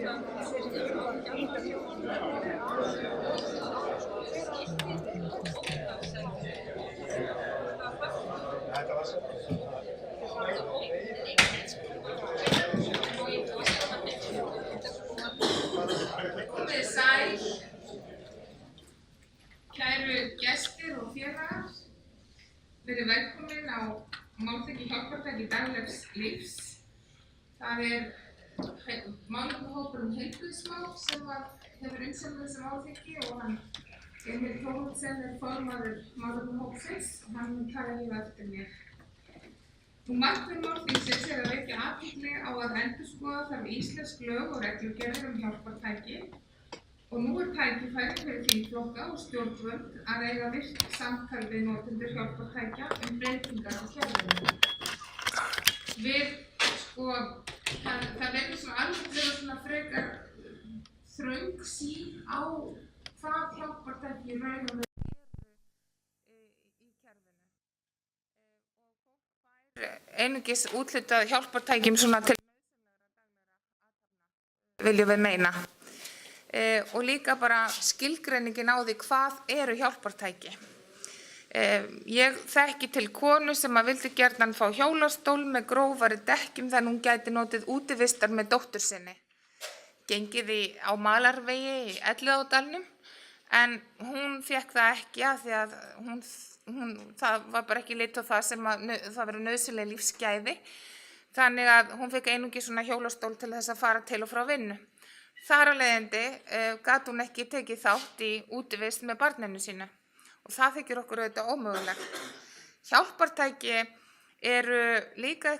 Komið sæl, kæru gestir og félagar. Verið velkomin á málþingi hjálpartæki daglegs lífs. Það málefnahópur heilbrigðismál sem hefur umsjón þessu málþingi og hann Emil Thoroddsen formaður málefnahópsins og hann mun tala hér á eftir mér. Markmið málþingsins að vekja athygli á að endurskoða þarf íslensk lög og reglugerðir hjálpartæki og nú tækifæri fyrir þingflokka og stjórnvöld að eiga virkt samtal við notendur hjálpartækja breytingar á kerfinu. Það verður svona alveg svona frekar þröng sýn á hvað hjálpartæki raun og einungis úthlutað hjálpartækjum svona til viljum við meina. Og líka bara skilgreiningin á því hvað eru hjálpartæki. Ég þekki til konu sem vildi gjarnan fá hjólastól með grófari dekkjum þannig hún gæti notið útivistar með dóttur sinni. Gengið á Malarvegi í Elliðaárdalnum en hún fékk það ekki af því að það var bara ekki lit á það sem það verið nauðsynleg lífsgæði. Þannig að hún fékk einungis svona hjólastól til þess að fara til og frá vinnu. Þar af leiðandi gat hún ekki tekið þátt í útivist með barninu sínu og það þykir okkur auðvitað ómögulegt. Hjálpartæki eru líka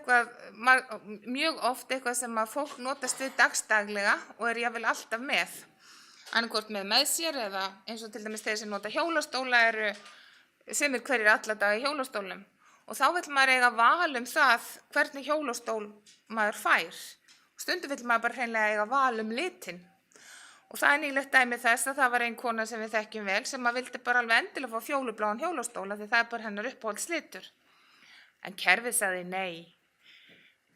mjög oft eitthvað sem að fólk notast við dagsdaglega og jafnvel alltaf með. Annaðhvort með sér eða eins og til dæmis þeir sem nota hjólastóla eru sumir hverjir alla daga í hjólastólum og þá vill maður eiga val það hvernig hjólastól maður fær. Stundum vill maður bara hreinlega eiga val litin. Og það nýlegt dæmi þess að það var ein kona sem við þekkjum vel sem vildi bara alveg endilega fá fjólubláan hjólastóla því það bara hennar uppáhaldslitur. En kerfið sagði nei.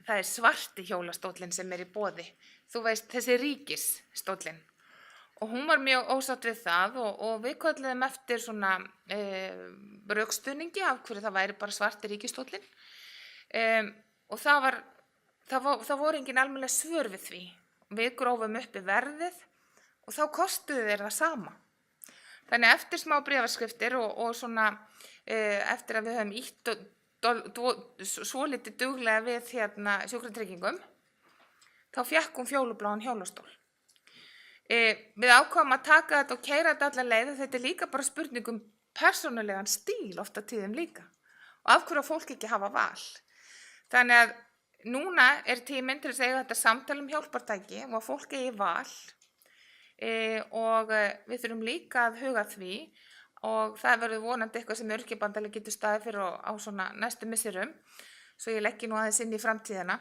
Það svarti hjólastólinn sem í boði. Þú veist, þessi ríkisstóllinn. Og hún var mjög ósátt við það og við kölluðum eftir svona rökstuðningi af hverju það væri bara svarti ríkisstóllinn. Og það voru engin almennileg svör við því. Við grófum upp verðið og þá kostuðu þeir það sama. Þannig eftir smá bréfaskriftir og svona eftir að við höfum ítt svolítið duglega við sjúkratryggingum, þá fékk hún fjólubláan hjólastól. Við ákváðum að taka þetta og keyra þetta alla leið og þetta líka bara spurning persónulegan stíl oft á tíðum líka. Og af hverju fólk ekki hafa val. Þannig að núna tíminn til að eiga þetta samtal hjálpartæki og að fólk eigi val og við þurfum líka að huga því og það verður vonandi eitthvað sem Öryrkjabandalagið getur staðið fyrir á svona næstu misserum svo ég leggi nú aðeins inn í framtíðina.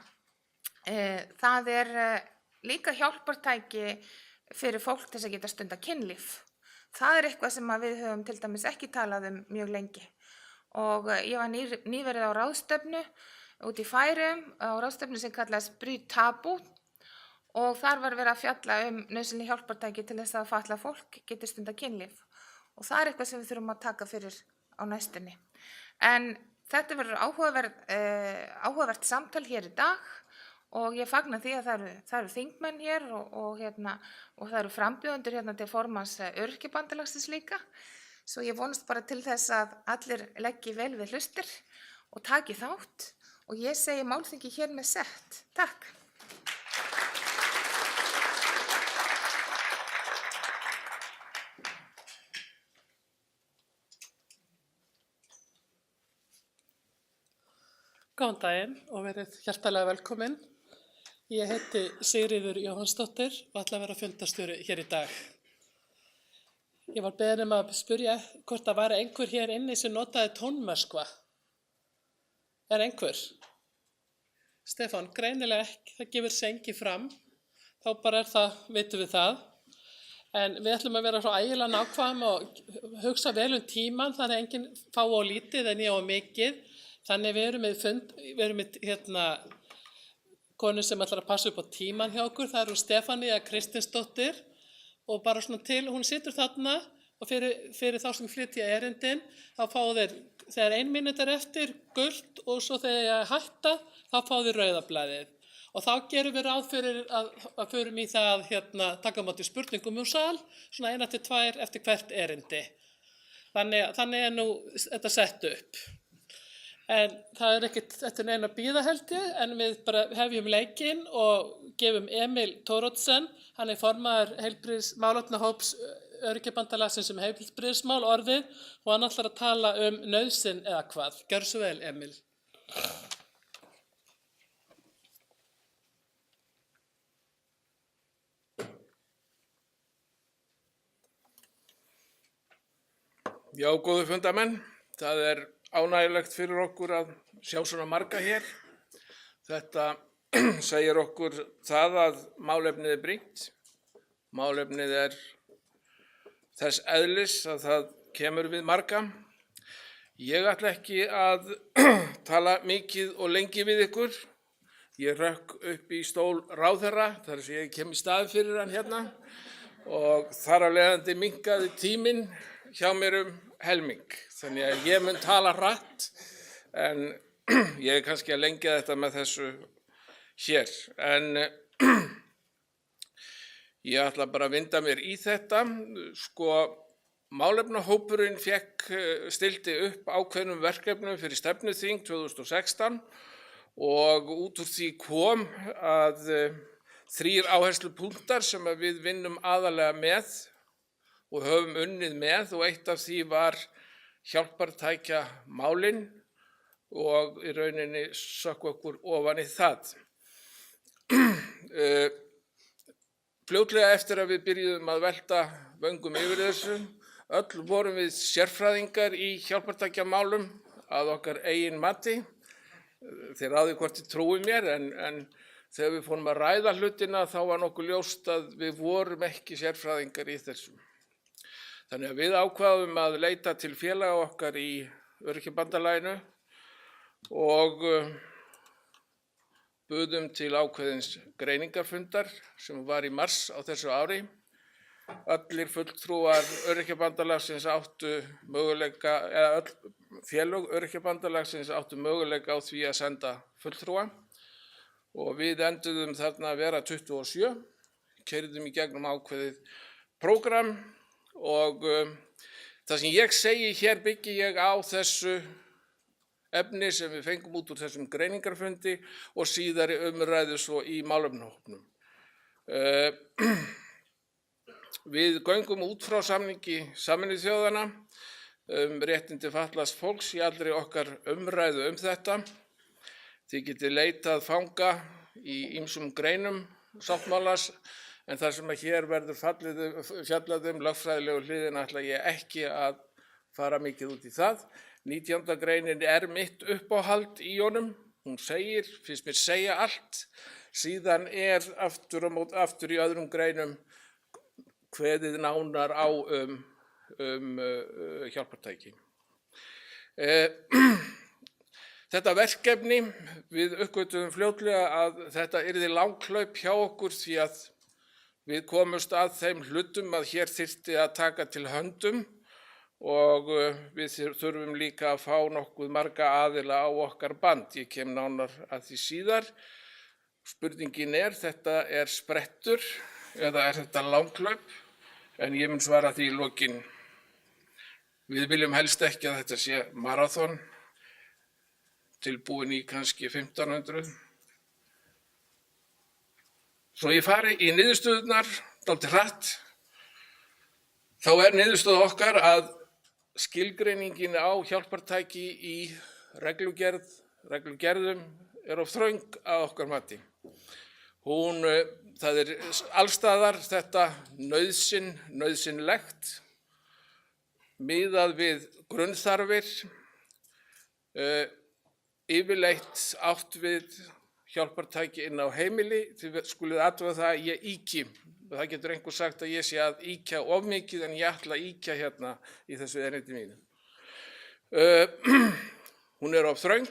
Það líka hjálpartæki fyrir fólk til þess að geta stundað kynlíf. Það eitthvað sem við höfum til dæmis ekki talað mjög lengi og ég var nýverið á ráðstefnu út í Færeyjum á ráðstefnu sem kallaðist Brýt tabú og þar var verið að fjalla nauðsynleg hjálpartæki til þess að fatlað fólk geti stundað kynlíf og það eitthvað sem við þurfum að taka fyrir á næstunni. En þetta verður áhugavert samtal hér í dag og ég fagna því að það eru þingmenn hér og það eru frambjóðendur til formanns Öryrkjabandalagsins líka. Svo ég vonast bara til þess að allir leggi vel við hlustir og taki þátt. Og ég segi málþingi hér með sett. Takk. Góðan daginn og verið hjartalega velkomin. Ég heiti Sigríður Jóhannsdóttir og ætla að vera fundarstjóri hér í dag. Ég var beðin að spyrja hvort það væri einhver hér inni sem notaði tónmöskva. Einhver? Stefán, greinilega ekki, það gefur sig engi fram. Þá bara vitum við það. En við ætlum að vera svo ægilega nákvæm og hugsa vel tímann, þannig enginn fá á lítið en ég á mikið. Þannig við erum með konu sem ætlar að passa upp á tíman hjá okkur. Það hún Stefanía Kristinsdóttir og bara svona hún situr þarna og fyrir þá sem flytja erindin, þá fá þeir, þegar 1 mínúta er eftir, gult og svo þegar ég hætta, þá fá þeir rauðablaðið. Og þá gerum við ráð fyrir að förum í það taka á móti spurningum úr sal, svona 1 til 2 eftir hvert erindi. Þannig nú þetta sett upp. En það ekkert eftir neina að bíða held ég, en við bara hefjum leikinn og gefum Emil Thoroddsen, hann formaður málefnahóps Öryrkjabandalagsins heilbrigðismál orðið og hann ætlar að tala nauðsyn eða hvað. Gjörðu svo vel, Emil. Já, góðu fundamenn, það ánægjulegt fyrir okkur að sjá svona marga hér. Þetta segir okkur það að málefnið brýnt. Málefnið þess eðlis að það kemur við marga. Ég ætla ekki að tala mikið og lengi við ykkur. Ég rökk upp í stól ráðherra, þar sem ég kem í staðinn fyrir hann hérna og þar af leiðandi minnkaði tíminn hjá mér helming. Þannig að ég mun tala hratt en ég kannski að lengja þetta með þessu hér. En ég ætla bara að vinda mér í þetta. Málefnahópurinn stilti upp ákveðnum verkefnum fyrir stefnuþing 2016 og út úr því kom að 3 áherslupunktar sem við vinnum aðalega með og höfum unnið með og eitt af því var hjálpartækjamálin og í rauninni sökk okkur ofan í það. Fljótlega eftir að við byrjuðum að velta vöngum yfir þessu, öll vorum við sérfræðingar í hjálpartækjamálum að okkar eigin mati. Þið ráðið hvort þið trúið mér en þegar við fórum að ræða hlutina þá var nokkuð ljóst að við vorum ekki sérfræðingar í þessu. Þannig að við ákváðum að leita til félaga okkar í Öryrkjabandalaginu og buðum til ákveðins greiningarfundar sem var í mars á þessu ári. Allir fulltrúar Öryrkjabandalagsins áttu möguleika, eða öll félög Öryrkjabandalagsins áttu möguleika á því að senda fulltrúa og við enduðum þarna að vera 27, keyrðum í gegnum ákveðið prógram og það sem ég segi hér byggi ég á þessu efni sem við fengum út úr þessum greiningarfundi og síðari umræðu svo í málefnahópnum. Við göngum út frá samningi Sameinuðu þjóðanna réttindi fatlaðs fólks í allri okkar umræðu þetta. Þið getið leitað fanga í ýmsum greinum sáttmálans en þar sem hér verður fjallað lögfræðilegu hliðina ætla ég ekki að fara mikið út í það. 19. greinin mitt uppáhald í honum. Hún finnst mér segja allt. Síðan aftur í öðrum greinum kveðið nánar á hjálpartæki. Þetta verkefni, við uppgötvuðum fljótlega að þetta yrði langhlaup hjá okkur því að við komumst að þeim hlutum að hér þyrfti að taka til höndum og við þurfum líka að fá nokkuð marga aðila á okkar band. Ég kem nánar að því síðar. Spurningin þetta sprettur eða þetta langhlaup? En ég mun svara því í lokin. Við viljum helst ekki að þetta sé maraþon, tilbúin í kannski 1500. Svo ég fari í niðurstöðurnar, dálítið hratt. Þá niðurstöð okkar að skilgreiningin á hjálpartæki í reglugerðum of þröng að okkar mati. Það allstaðar þetta nauðsynlegt, miðað við grunnþarfir, yfirleitt átt við hjálpartæki inn á heimili, þið skulið athuga það að ég ýki. Það getur einhver sagt að ég sé að ýkja of mikið en ég ætla að ýkja hérna í þessu erindi mínu. Hún of þröng.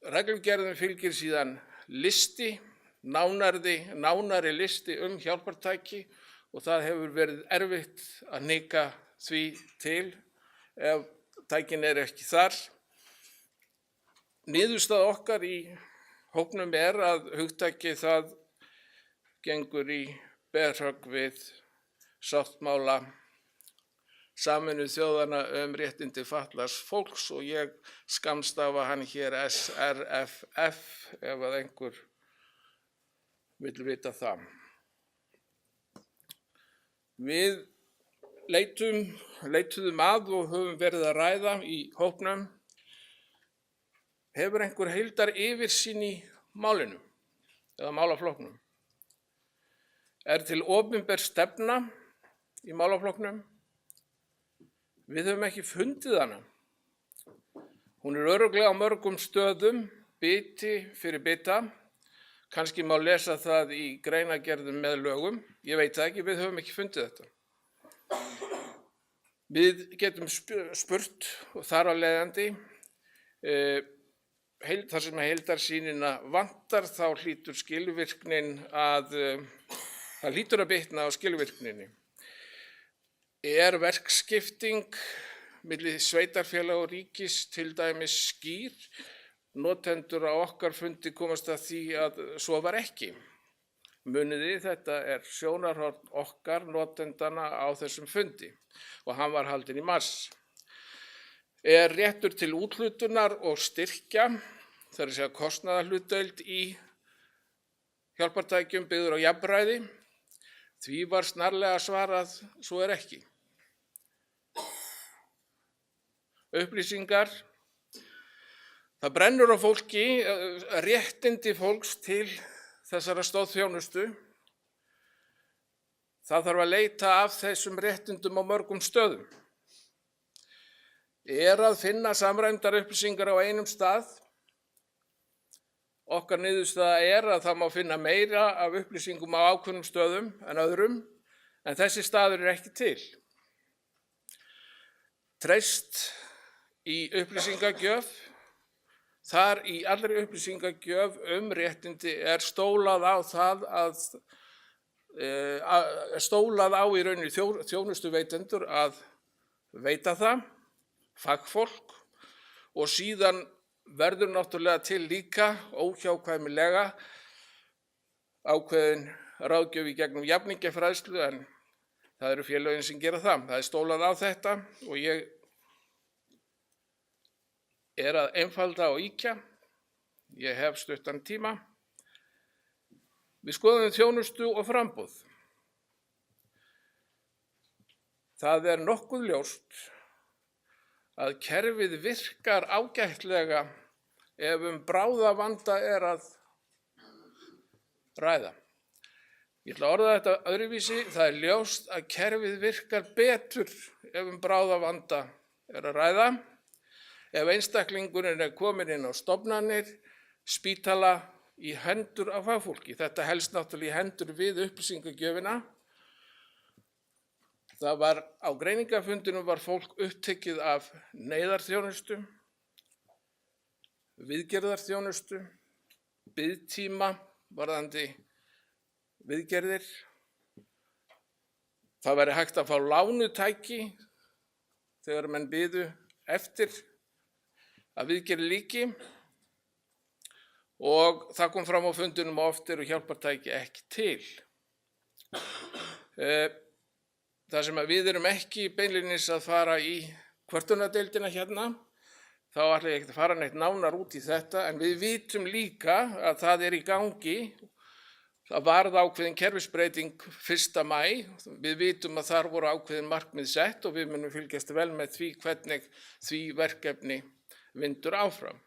Reglugerðin fylgir síðan listi, nánari listi hjálpartæki og það hefur verið erfitt að hnika því til ef tækin ekki þar. Niðurstaða okkar í hópnum að hugtakið það gengur í berhögg við sáttmála Sameinuðu þjóðanna réttindi fatlaðs fólks og ég skammstafa hann hér SRFF ef að einhver vill vita það. Við leituðum að og höfum verið að ræða í hópnum. Hefur einhver heildar yfirsýn í málinu eða málaflokknum? Til opinber stefna í málaflokknum? Við höfum ekki fundið hana. Hún örugglega á mörgum stöðum, biti fyrir bita. Kannski má lesa það í greinargerðum með lögum. Ég veit það ekki, við höfum ekki fundið þetta. Við getum spurt og þar á leiðandi, þar sem heildarsýnina vantar, þá hlýtur það hlýtur að bitna á skilvirkninni. Verkskipting milli sveitarfélaga og ríkis til dæmis skýr? Notendur á okkar fundi komast að því að svo var ekki. Muniði, þetta sjónarhorn okkar notendana á þessum fundi og hann var haldinn í mars. Réttur til úthlutunar og styrkja, það að segja kostnaðarhlutdeild í hjálpartækjum byggður á jafnræði? Því var snarlega svarað, svo ekki. Upplýsingar. Það brennur á fólki, réttindi fólks til þessara stoðþjónustu. Það þarf að leita af þessum réttindum á mörgum stöðum. Að finna samræmdar upplýsingar á einum stað? Okkar niðurstaða að það má finna meira af upplýsingum á ákveðnum stöðum en öðrum, en þessi staður ekki til. Treyst í upplýsingagjöf. Þar í allri upplýsingagjöf réttindi stólað á það stólað á í rauninni þjónustuveitendur að veita það, fagfólk, og síðan verður náttúrulega til líka óhjákvæmilega ákveðin ráðgjöf í gegnum jafningjafræðslu, en það eru félögin sem gera það. Það stólað á þetta og ég að einfalda og ýkja. Ég hef stuttan tíma. Við skoðum þjónustu og framboð. Það nokkuð ljóst að kerfið virkar ágætlega ef bráðavanda að ræða. Ég ætla að orða þetta öðruvísi. Það ljóst að kerfið virkar betur ef bráðavanda að ræða. Ef einstaklingurinn kominn inn á stofnanir, spítala, í hendur á fagfólki. Þetta helst náttúrulega í hendur við upplýsingagjöfina. Það var á greiningafundinum var fólk upptekið af neyðarþjónustu, viðgerðarþjónustu, biðtíma varðandi viðgerðir. Það væri hægt að fá lánutæki þegar menn biðu eftir að viðgerð líki, og það kom fram á fundinum að oft hjálpartæki ekki til. Það sem við erum ekki beinlínis að fara í kvörtunardeildina hérna, þá ætla ég ekki að fara neitt nánar út í þetta, en við vitum líka að það í gangi. Það varð ákveðin kerfisbreyting 1. maí. Við vitum að þar voru ákveðin markmið sett og við munum fylgjast vel með því hvernig því verkefni vindur áfram.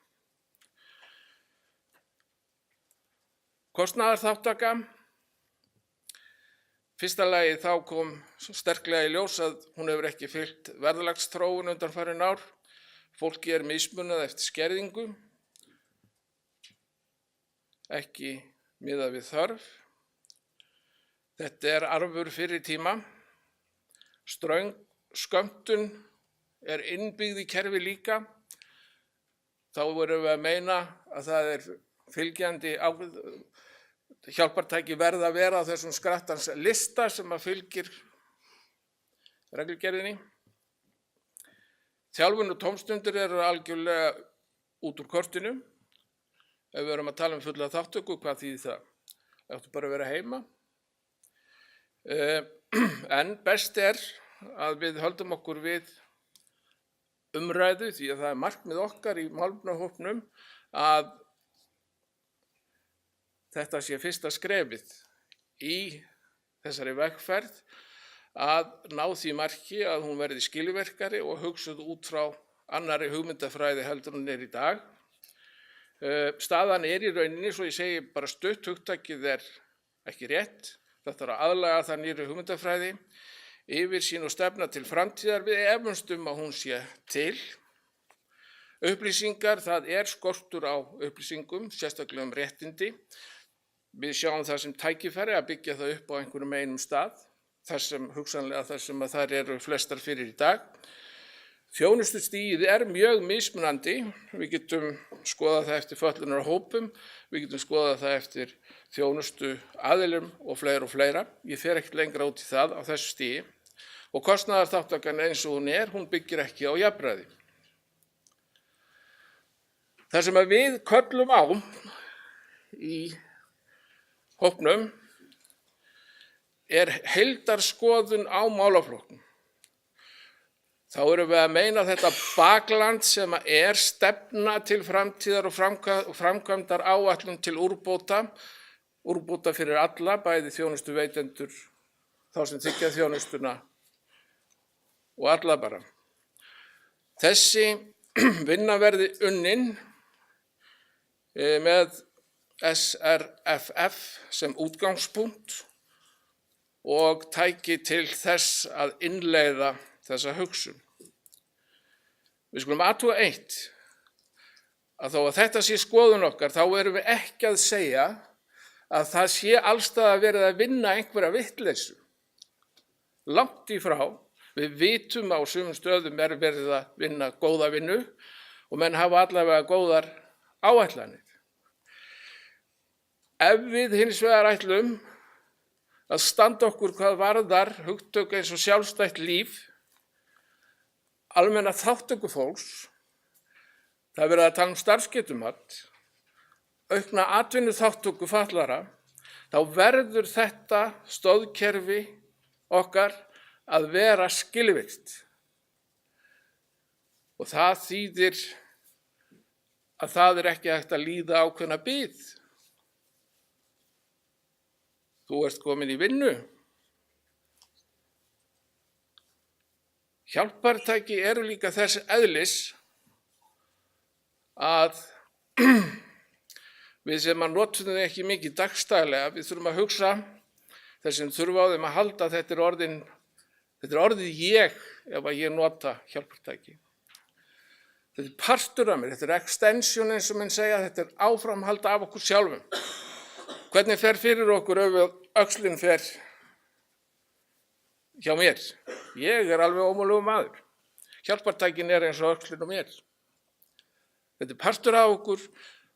Kostnaðarþátttaka. Fyrsta lagi þá kom sterklega í ljós að hún hefur ekki fylgt verðlagsþróun undanfarin ár. Fólki mismunað eftir skerðingu, ekki miðað við þörf. Þetta arfur fyrri tíma. Ströng skömmtun innbyggð í kerfi líka. Þá erum við að meina að það er fylgjandi hjálpartæki verða að vera á þessum skrattans lista sem að fylgir reglugerðinni. Þjálfun og tómstundir eru algjörlega út úr kortinu. Ef við erum að tala um fulla þáttöku, hvað þýðir það? Það ættu bara að vera heima. En best er að við höldum okkur við umræðu, því að það er markmið okkar í málefnahópnum að þetta sé fyrsta skrefið í þessari vegferð að ná því marki að hún verði skilvirkari og hugsuð út frá annarri hugmyndafræði heldur hún í dag. Staðan í rauninni, svo ég segi bara stutt, hugtakið er ekki rétt. Þetta er að aðlaga það nýrri hugmyndafræði, yfirsýn og stefna til framtíðar. Við efumst að hún sé til. Upplýsingar, það er skortur á upplýsingum, sérstaklega réttindi. Við sjáum það sem tækifæri að byggja það upp á einhverjum einum stað, þar sem að þær eru flestar fyrir í dag. Þjónustustigið er mjög mismunandi. Við getum skoðað það eftir fötlunarhópum, við getum skoðað það eftir þjónustu aðilum og fleira. Ég fer ekkert lengra út í það á þessu stigi. Og kostnaðarþátttakan eins og hún byggir ekki á jafnræði. Það sem að við köllum á í hópnum er heildarskoðun á málaflokknum. Þá erum við að meina þetta bakland sem er stefna til framtíðar og framkvæmdar áætlun til úrbóta fyrir alla, bæði þjónustuveitendur, þá sem þiggja þjónustuna og alla bara. Þessi vinna verði unnin með SRFF sem útgangspunkt og tæki til þess að innleiða þessa hugsun. Við skulum athuga eitt, að þó að þetta sé skoðun okkar, þá erum við ekki að segja að það sé allstaðar verið að vinna einhverja vitleysu. Langt í frá, við vitum á sumum stöðum er verið að vinna góða vinnu og menn hafa allavega góðar áætlanir. Ef við hins vegar ætlum að standa okkur hvað varðar hugtök eins og sjálfstætt líf, almenna þátttöku fólks, það er verið að tala um starfsgetumat, aukna atvinnu þátttöku fatlara, þá verður þetta stoðkerfi okkar að vera skilvirkt. Og það þýðir að það er ekki hægt að líða ákveðna bið. Þú ert komin í vinnu. Hjálpartæki eru líka þess eðlis að við sem að notum þau ekki mikið dagstaglega, við þurfum að hugsa þess sem þurfa á þeim að halda að þetta er orðið ég ef að ég nota hjálpartæki. Þetta er partur af mér, þetta er extension eins og menn segja, þetta er áframhald af okkur sjálfum. Hvernig fer fyrir okkur ef öxlin fer hjá mér? Ég er alveg ómögulegur maður. Hjálpartækin er eins og öxlin á mér. Þetta er partur af okkur,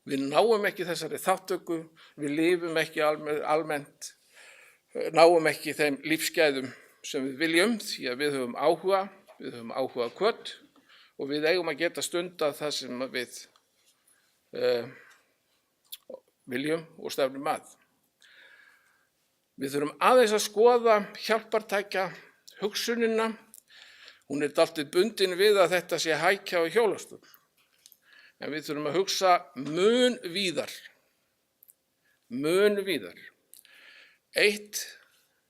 við náum ekki þessari þáttöku, við lifum ekki almennt, náum ekki þeim lífsgæðum sem við viljum, því að við höfum áhuga hvort og við eigum að geta stundað það sem við viljum og stefnum að. Við þurfum aðeins að skoða hjálpartækja hugsunina. Hún er dálítið bundin við að þetta sé hækja og hjólastól. En við þurfum að hugsa mun víðar.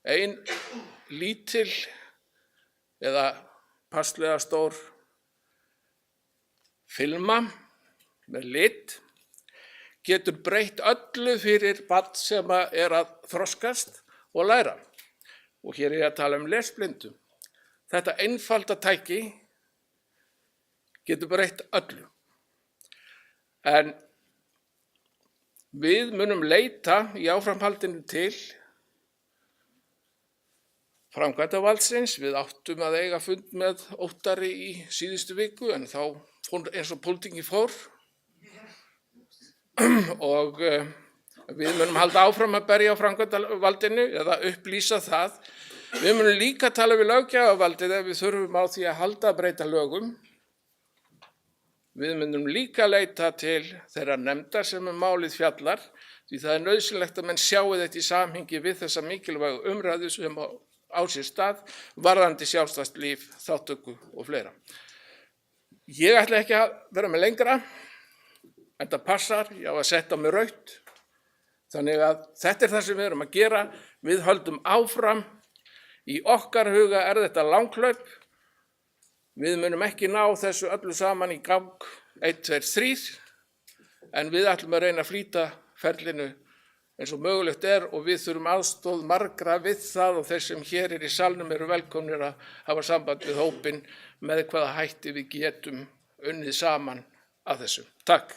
Ein lítil eða passlega stór filma með lit getur breytt öllu fyrir barn sem er að þroskast og læra. Og hér er ég að tala um lesblindu. Þetta einfalda tæki getur breytt öllu. En við munum leita í áframhaldinu til framkvæmdarvaldsins. Við áttum að eiga fund með Óttari í síðustu viku en þá fór eins og pólitíkin fór. og við munum halda áfram að berja á framkvæmdarvaldinu eða upplýsa það. Við munum líka tala við löggjafarvaldið ef við þurfum á því að halda að breyta lögum. Við munum líka leita til þeirra nefndar sem málið fjallar, því það nauðsynlegt að menn sjáu þetta í samhengi við þessa mikilvægu umræðu sem á sér stað, varðandi sjálfstætt líf, þátttöku og fleira. Ég ætla ekki að vera með lengra, en það passar, ég á að setja á mig rautt. Þannig að þetta það sem við erum að gera, við höldum áfram. Í okkar huga þetta langhlaup. Við munum ekki ná þessu öllu saman í gang 1, 2, 3, en við ætlum að reyna að flýta ferlinu eins og mögulegt og við þurfum aðstoð margra við það og þeir sem hér í salnum eru velkomnir að hafa samband við hópinn með hvaða hætti við getum unnið saman að þessu. Takk.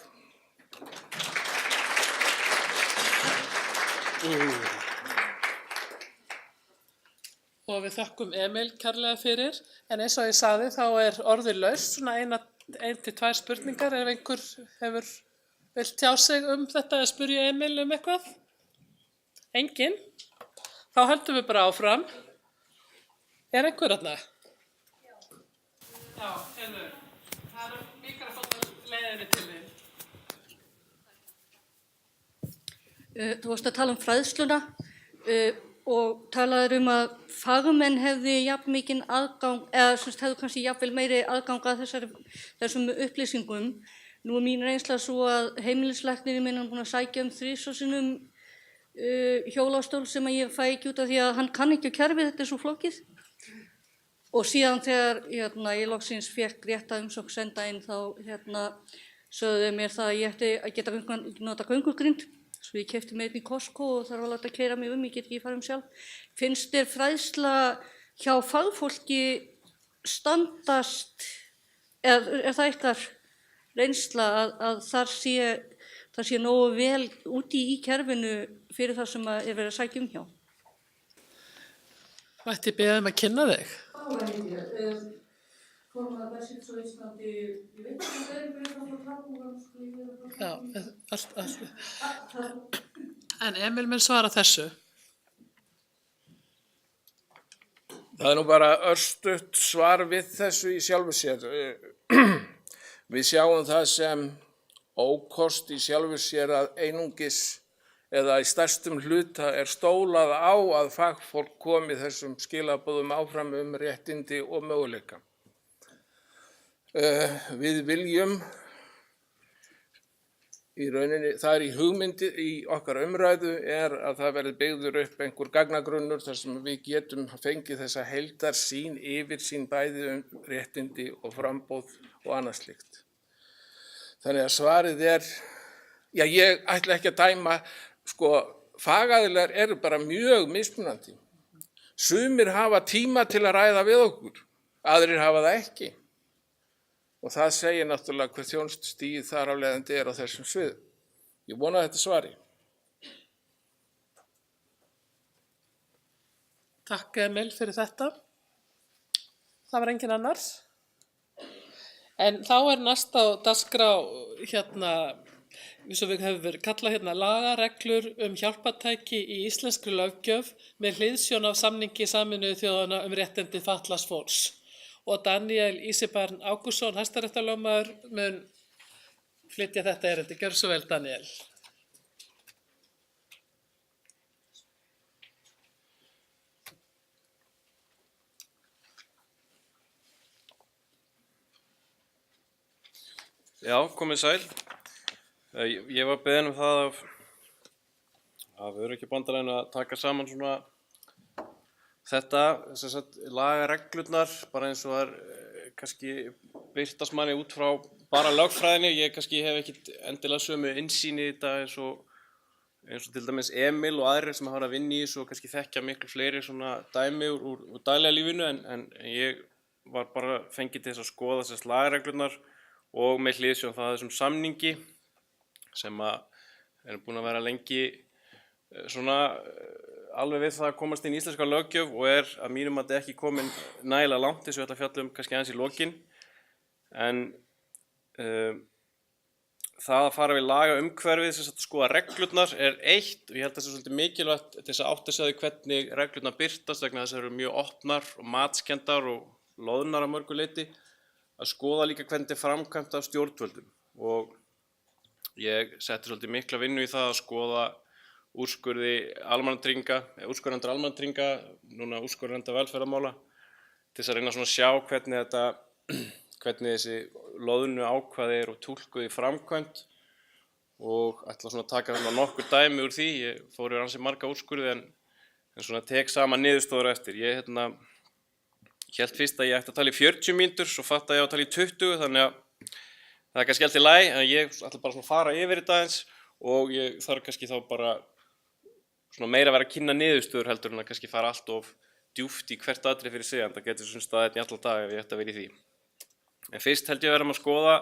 Og við þökkum Emil kærlega fyrir, en eins og ég sagði þá orðið laust, svona 1 til 2 spurningar ef einhver vill tjá sig þetta eða spyrja Emil eitthvað. Enginn? Þá höldum við bara áfram. Einhver þarna? Já, það mikrofónn leiðinni til þín. Þú varst að tala fræðsluna og talaður að fagmenn hefði jafn mikinn aðgang, eða hefðu kannski jafnvel meiri aðgang að þessum upplýsingum. Nú mín reynsla svo að heimilislæknirinn minn búinn að sækja 3 sinnum hjólastól sem ég fæ ekki út af því að hann kann ekki kerfið, þetta svo flókið. Og síðan þegar ég loksins fékk rétta umsókn senda inn þá sögðu mér það að ég ætti að geta nota göngugrind. Svo ég keypti mér einn í Costco og þarf að láta keyra mig ég get ekki farið sjálf. Finnst þér fræðsla hjá fagfólki standast, eða það ykkar reynsla að þar sé nógu vel úti í kerfinu fyrir það sem verið að sækja hjá? Mætti beða að kynna þig? Já, allt. En Emil mun svara þessu. Það nú bara örstutt svar við þessu í sjálfu sér. Við sjáum það sem ókost í sjálfu sér að einungis eða í stærstum hluta stólað á að fagfólk komi þessum skilaboðum áfram réttindi og möguleika. Við viljum, í rauninni, það í hugmyndi í okkar umræðu að það verði byggður upp einhver gagnagrunnur þar sem við getum fengið þessa heildarsýn yfir sín bæði réttindi og framboð og annað slíkt. Þannig að svarið ég ætla ekki að dæma, fagaðilar eru bara mjög mismunandi. Sumir hafa tíma til að ræða við okkur, aðrir hafa það ekki. Og það segir náttúrulega hver þjónustustigið þar af leiðandi á þessum sviðum. Ég vona að þetta svari. Takk Emil fyrir þetta. Það var engin annars. En þá næst á dagskrá eins og við hefur kallað lagareglur hjálpartæki í íslenskri löggjöf með hliðsjón af samningi Sameinuðu þjóðanna réttindi fatlaðs fólks. Og Daniel Ísibarn Ágústsson, hæstaréttarlögmaður, mun flytja þetta erindi. Gjörðu svo vel, Daniel. Já, komið sæl. Ég var beðinn það af Öryrkjabandalaginu að taka saman svona þetta, lagareglurnar, bara eins og það kannski birtast manni út frá bara lögfræðinni. Ég kannski hef ekkert endilega sömu innsýn í þetta eins og til dæmis Emil og aðrir sem hafa að vinna í þessu og kannski þekkja miklu fleiri svona dæmi úr daglega lífinu, en ég var bara fengið til þess að skoða þessar lagareglurnar og með hliðsjón það þessum samningi sem búin að vera lengi svona alveg við það að komast inn í íslenska löggjöf og að mínum að þetta ekki komin nægilega langt eins og ég ætla að fjalla kannski aðeins í lokin. En það að fara við laga umhverfið, sem sagt að skoða reglurnar er eitt, og ég held að það sé svolítið mikilvægt til þess að átta sig á því hvernig reglurnar birtast vegna þess að þær eru mjög opnar og matskendar og loðnar að mörgu leyti, að skoða líka hvernig þetta er framkvæmt af stjórnvöldum. Og ég setti svolítið mikla vinnu í það að skoða úrskurði úrskurðendur almannatrygginga, núna úrskurðendur velferðarmála, til þess að reyna svona að sjá hvernig þessi loðnu ákvæði eru túlkuð í framkvæmt, og ætla svona að taka svona nokkur dæmi úr því. Ég fór yfir ansi marga úrskurði en svona tek saman niðurstöður eftir. Ég hélt fyrst að ég ætti að tala í 40 mínútur, svo fattaði ég að tala í 20, þannig að það er kannski allt í lagi, en ég ætla bara svona að fara yfir þetta aðeins, og ég þarf kannski þá bara svona meira að vera að kynna niðurstöður heldur en að kannski fara allt of djúpt í hvert atriði fyrir sig, en það getur svona staðið í alla daga ef ég ætti að vera í því. En fyrst held ég að verðum að skoða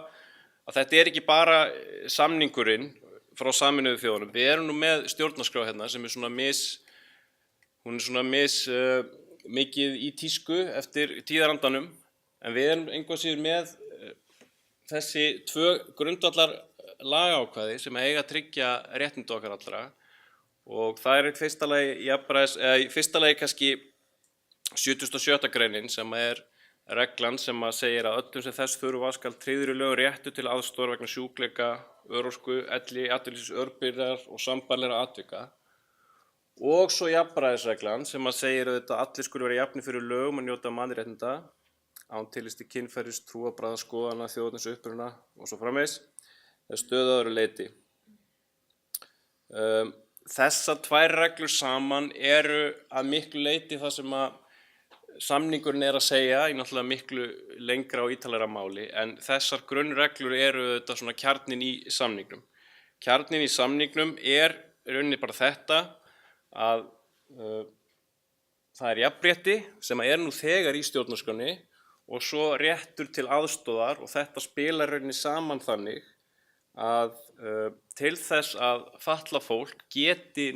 að þetta er ekki bara samningurinn frá Sameinuðu þjóðunum. Við erum nú með stjórnarskrá hérna sem er svona mikið í tísku eftir tíðarandanum, en við erum engu að síður með þessi 2 grundvallar lagaákvæði sem eiga að tryggja réttindi okkar allra, og það er í fyrsta lagi kannski 77. greinin sem er reglan sem að segir að öllum sem þess þurfa skal tryggður í lögum réttur til aðstoðar vegna sjúkleika, örorku, elli, atvinnuleysis, örbirgðar og sambærilegra atvika. Og svo jafnræðisreglan sem að segir að allir skulu vera jafnir fyrir lögum og njóta mannréttinda án tillits til kynferðis, trúarbragða, skoðana, þjóðernis, uppruna og svo framvegis, eða stöðu að öðru leyti. Þessar 2 reglur saman eru að miklu leyti það sem að samningurinn er að segja í náttúrulega miklu lengra og ítarlegra máli, en þessar grunnreglur eru þetta svona kjarninn í samningnum. Kjarninn í samningnum er í rauninni bara þetta að það er jafnrétti sem er nú þegar í stjórnarskránni og svo réttur til aðstoðar, og þetta spilar í rauninni saman þannig að til þess að fatlað fólk geti